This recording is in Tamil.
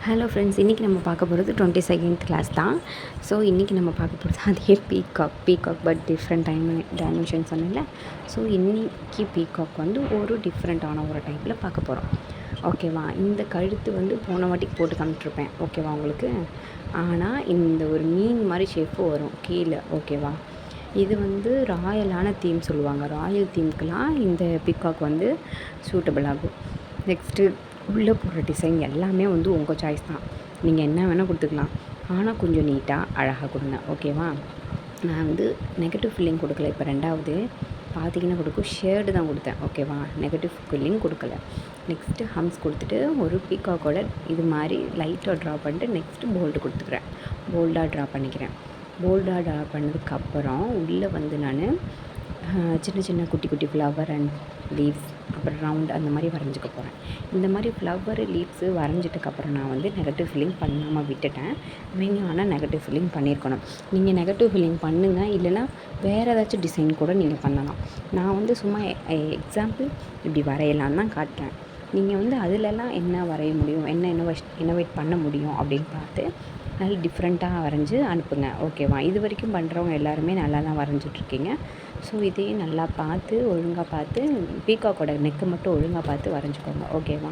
ஹலோ ஃப்ரெண்ட்ஸ், இன்றைக்கி நம்ம பார்க்க போகிறது 22nd கிளாஸ் தான். ஸோ இன்றைக்கி நம்ம பார்க்க போகிறது அதே பீகாக் பட் டிஃப்ரெண்ட் டைமென்ஷன் சொன்னேன்ல. ஸோ இன்றைக்கி பீகாக் வந்து ஒரு டிஃப்ரெண்ட்டான ஒரு டைப்பில் பார்க்க போகிறோம். ஓகேவா? இந்த கழுத்து வந்து போன வாட்டிக்கு போட்டு காமிட்ருப்பேன். ஓகேவா உங்களுக்கு? ஆனால் இந்த ஒரு மீன் மாதிரி ஷேப்பு வரும் கீழே. ஓகேவா? இது வந்து ராயலான தீம் சொல்லுவாங்க. ராயல் தீம்க்கெலாம் இந்த பீகாக் வந்து சூட்டபிள் ஆகும். நெக்ஸ்ட்டு உள்ளே போடுற டிசைன் எல்லாமே வந்து உங்கள் சாய்ஸ் தான். நீங்கள் என்ன வேணால் கொடுத்துக்கலாம். ஆனால் கொஞ்சம் நீட்டாக அழகாக கொடுங்க. ஓகேவா? நான் வந்து நெகட்டிவ் ஃபில்லிங் கொடுக்கல. இப்போ ரெண்டாவது பார்த்தீங்கன்னா கொடுக்கும் ஷேடு தான் கொடுத்தேன். ஓகேவா? நெகட்டிவ் ஃபில்லிங் கொடுக்கல. நெக்ஸ்ட்டு ஹம்ஸ் கொடுத்துட்டு ஒரு பீகாக்கோட இது மாதிரி லைட்டாக ட்ரா பண்ணிட்டு நெக்ஸ்ட்டு போல்டு கொடுத்துக்கிறேன். போல்டாக ட்ரா பண்ணிக்கிறேன். போல்டாக ட்ரா பண்ணதுக்கப்புறம் உள்ளே வந்து நான் சின்ன சின்ன குட்டி குட்டி ஃப்ளவர் அண்ட் லீவ்ஸ் அப்புறம் ரவுண்ட் அந்த மாதிரி வரைஞ்சிக்க போகிறேன். இந்த மாதிரி ஃப்ளவர் லீவ்ஸு வரைஞ்சிட்டக்கப்புறம் நான் வந்து நெகட்டிவ் ஃபில்லிங் பண்ணாமல் விட்டுட்டேன். நீங்கள் ஆனால் நெகட்டிவ் ஃபில்லிங் பண்ணியிருக்கணும். நீங்கள் நெகட்டிவ் ஃபில்லிங் பண்ணுங்கள், இல்லைனா வேறு ஏதாச்சும் டிசைன் கூட நீங்கள் பண்ணலாம். நான் வந்து சும்மா எக்ஸாம்பிள் இப்படி வரையலான்னு தான் காட்டுறேன். நீங்கள் வந்து அதிலெல்லாம் என்ன வரைய முடியும், என்ன இன்னோவேட் பண்ண முடியும் அப்படின்னு பார்த்து நல்லா டிஃப்ரெண்ட்டாக வரைஞ்சி அனுப்புங்க. ஓகேவா? இது வரைக்கும் பண்ணுறவங்க எல்லாருமே நல்லா தான் வரைஞ்சிட்ருக்கீங்க. ஸோ இதையும் நல்லா பார்த்து ஒழுங்காக பார்த்து பீகாக்கோட நெக்கு மட்டும் ஒழுங்காக பார்த்து வரைஞ்சிக்கோங்க. ஓகேவா?